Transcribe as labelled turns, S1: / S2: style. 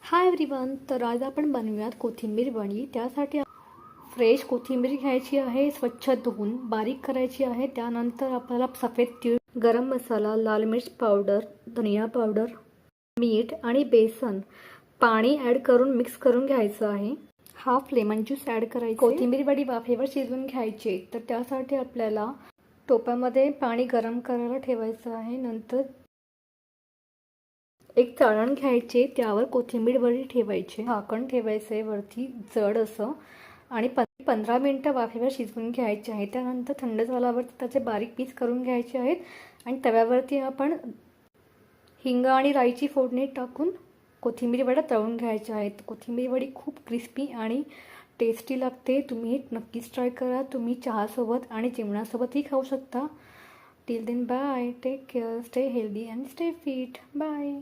S1: Hi everyone, तर आज आपण बनवूयात कोथिंबीर वडी। त्यासाठी फ्रेश कोथिंबीर घ्यायची आहे, स्वच्छ धुवून बारीक करायची आहे। त्यानंतर आपल्याला सफेद तीळ, गरम मसाला, लाल मिर्च पावडर, धनिया पावडर, मीठ आणि बेसन पाणी ॲड करून मिक्स करून घ्यायचं आहे। हाफ लेमन ज्यूस ॲड करायचं। कोथिंबीर वडी वाफेवर शिजवून घ्यायची, तर त्यासाठी आपल्याला टोपामध्ये पाणी गरम करायला ठेवायचं आहे। नंतर एक चाळण घ्यायचे, त्यावर कोथिंबीर वडी ठेवायचे, झाकण ठेवायचे वरती जड असं आणि 15 मिनिटं वाफेवर शिजवून घ्यायचे आहे। त्यानंतर थंड झाल्यावरती त्याचे बारीक पीस करून घ्यायचे आहेत आणि तव्यावरती आपण हिंग आणि राईची फोडणी टाकून कोथिंबीर वड्या तळून घ्यायच्या आहेत। कोथिंबीर वडी खूप क्रिस्पी आणि टेस्टी लागते। तुम्ही नक्कीच ट्राय करा। तुम्ही चहासोबत आणि जेवणासोबतही खाऊ शकता। Till then bye, take care, stay healthy and stay fit, bye.